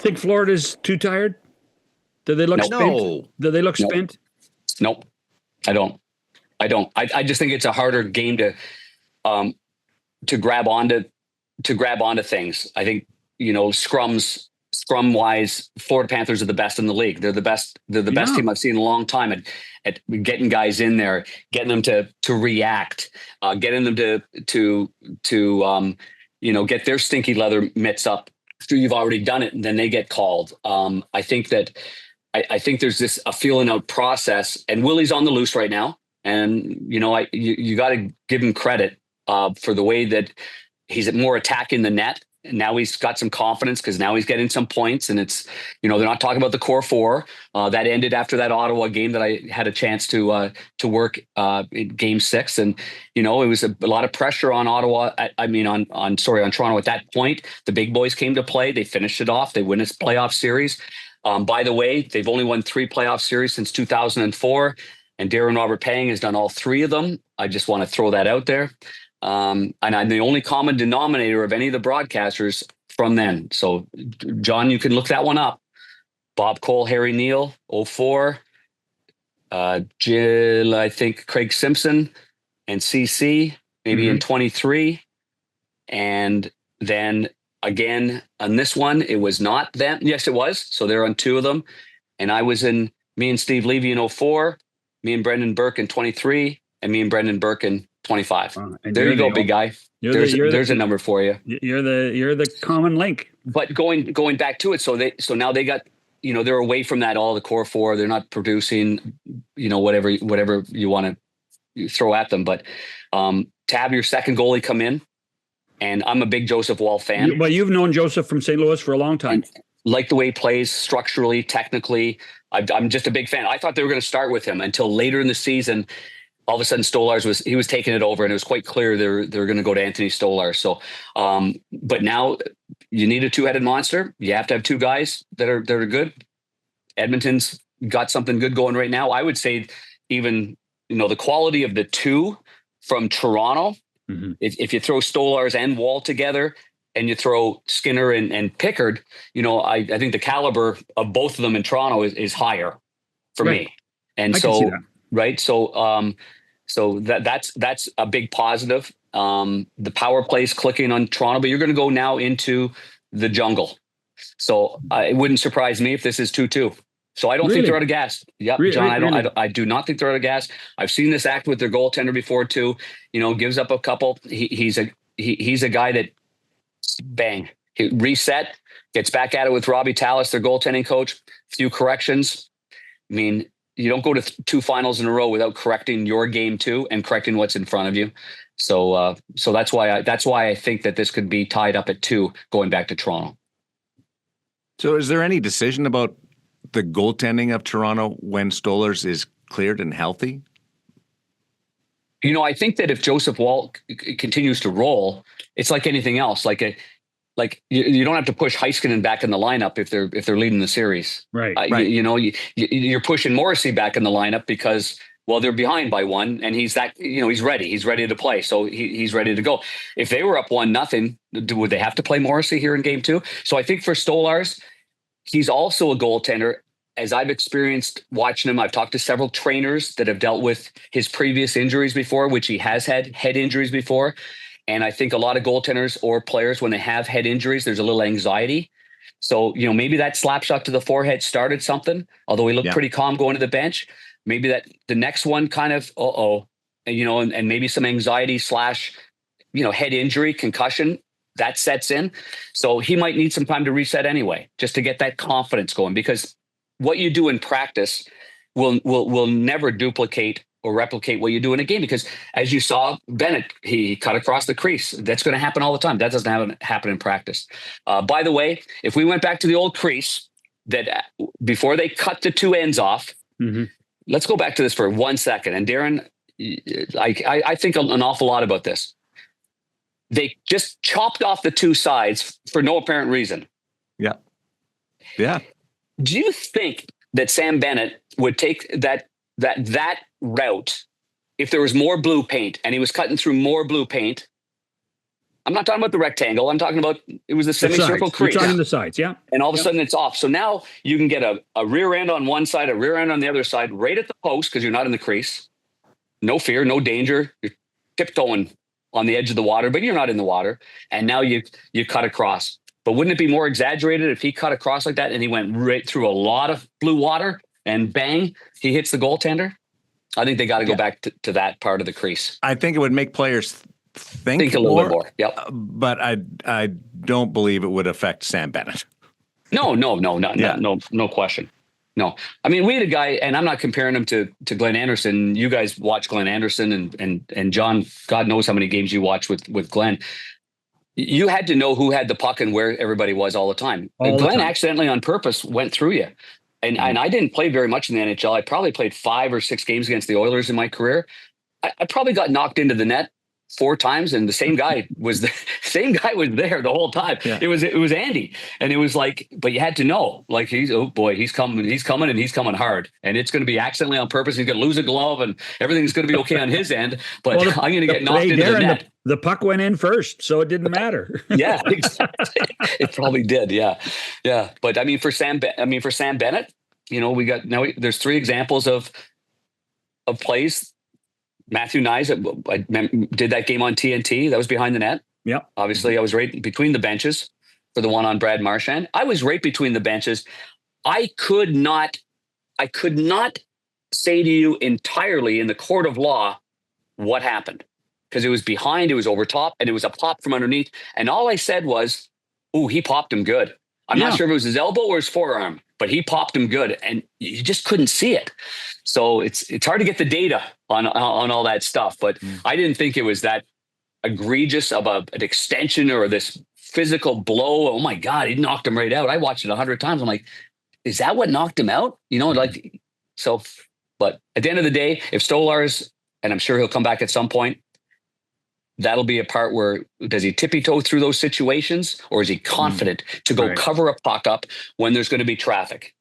think Florida's too tired? Do they look spent? No. Do they look spent? Nope. I don't. I just think it's a harder game to grab onto things. I think, scrum wise, Florida Panthers are the best in the league. They're the best team I've seen in a long time at getting guys in there, getting them to react, getting them to get their stinky leather mitts up after you've already done it, and then they get called. I think there's a feeling out process, and Willie's on the loose right now. And, you got to give him credit for the way that he's more attacking the net. And now he's got some confidence because now he's getting some points. And it's, they're not talking about the core four. That ended after that Ottawa game that I had a chance to work in game 6. And, it was a lot of pressure on Ottawa. On Toronto at that point. The big boys came to play. They finished it off. They win this playoff series. By the way, they've only won 3 playoff series since 2004. And Darren Robert Pang has done all 3 of them. I just want to throw that out there. And I'm the only common denominator of any of the broadcasters from then. So, John, you can look that one up. Bob Cole, Harry Neal, 04. Jill, I think Craig Simpson and CC, maybe in 23. And then again, on this one, it was not them. Yes, it was. So they're on 2 of them. And I was in, me and Steve Levy in 04. Me and Brendan Burke in 23, and me and Brendan Burke in 25. There you go, big guy. There's a number for you. You're the common link. But going back to it, so now they got, they're away from that, all the core four. They're not producing, whatever you want to throw at them. But to have your second goalie come in, and I'm a big Joseph Wall fan. But you've known Joseph from St. Louis for a long time. Like the way he plays structurally, technically. I'm just a big fan. I thought they were going to start with him until later in the season. All of a sudden, Stolarz was taking it over, and it was quite clear they're going to go to Anthony Stolarz. So, but now you need a 2-headed monster. You have to have 2 guys that are good. Edmonton's got something good going right now. I would say even the quality of the 2 from Toronto. Mm-hmm. If you throw Stolarz and Wall together, and you throw Skinner and Pickard, I think the caliber of both of them in Toronto is higher for me. And right. So that's a big positive. The power play's clicking on Toronto, but you're going to go now into the jungle. So it wouldn't surprise me if this is 2-2. So I don't think they're out of gas. Yep, John, I do not think they're out of gas. I've seen this act with their goaltender before too. Gives up a couple. He's a guy that, bang, he reset, gets back at it with Robbie Tallis, their goaltending coach. Few corrections. You don't go to 2 finals in a row without correcting your game too and correcting what's in front of you. So that's why I think that this could be tied up at 2 going back to Toronto. So is there any decision about the goaltending of Toronto when Stolarz is cleared and healthy? I think that if Joseph Wall continues to roll, it's like anything else. Like you don't have to push Heiskanen back in the lineup if they're leading the series. Right. You're pushing Morrissey back in the lineup because, well, they're behind by 1, and he's ready. He's ready to play, so he's ready to go. If they were up 1-0, would they have to play Morrissey here in game 2? So I think for Stolarz, he's also a goaltender. As I've experienced watching him, I've talked to several trainers that have dealt with his previous injuries before, which he has had head injuries before. And I think a lot of goaltenders or players, when they have head injuries, there's a little anxiety. So, maybe that slap shot to the forehead started something, although he looked pretty calm going to the bench. Maybe that the next one kind of, and maybe some anxiety / head injury, concussion, that sets in. So he might need some time to reset anyway, just to get that confidence going, because what you do in practice will never duplicate or replicate what you do in a game, because as you saw, Bennett, he cut across the crease. That's going to happen all the time. That doesn't happen in practice. By the way, if we went back to the old crease that before they cut the 2 ends off, let's go back to this for 1 second. And Darren, I think an awful lot about this. They just chopped off the 2 sides for no apparent reason. Yeah. Yeah. Do you think that Sam Bennett would take that route if there was more blue paint and he was cutting through more blue paint I'm not talking about the rectangle. I'm talking about it was a semicircle sides. You're crease. talking the sides, yeah. And all of a sudden it's off. So now you can get a rear end on one side, a rear end on the other side, right at the post because you're not in the crease. No fear, no danger. You're tiptoeing on the edge of the water, but you're not in the water. And now you cut across. But wouldn't it be more exaggerated if he cut across like that and he went right through a lot of blue water and bang, he hits the goaltender? I think they got to go back to that part of the crease. I think it would make players think a little bit more. Yep. But I don't believe it would affect Sam Bennett. No question. No, I mean, we had a guy, and I'm not comparing him to Glenn Anderson. You guys watch Glenn Anderson and John, God knows how many games you watch with Glenn. You had to know who had the puck and where everybody was all the time. Glenn accidentally on purpose went through you. And I didn't play very much in the NHL. I probably played 5 or 6 games against the Oilers in my career. I probably got knocked into the net 4 times, and the same guy was there the whole time. Yeah. It was Andy, and it was like, but you had to know, like he's coming, and he's coming hard, and it's going to be accidentally on purpose. He's going to lose a glove, and everything's going to be okay on his end. But I'm going to get knocked into the net. The puck went in first, so it didn't matter. Yeah, exactly. It probably did. Yeah. But I mean, for Sam Bennett, there's 3 examples of plays. Matthew Nyes, I did that game on TNT. That was behind the net. Yeah. Obviously, I was right between the benches for the one on Brad Marchand. I was right between the benches. I could not say to you entirely in the court of law what happened, because it was behind, it was over top, and it was a pop from underneath. And all I said was, "Ooh, he popped him good." I'm not sure if it was his elbow or his forearm, but he popped him good, and you just couldn't see it. So it's hard to get the data on all that stuff. But I didn't think it was that egregious of an extension or this physical blow. Oh my God, he knocked him right out. I watched it 100 times. I'm like, is that what knocked him out? So. But at the end of the day, if Stolarz, and I'm sure he'll come back at some point, that'll be a part where, does he tippy-toe through those situations, or is he confident to go cover a puck up when there's going to be traffic?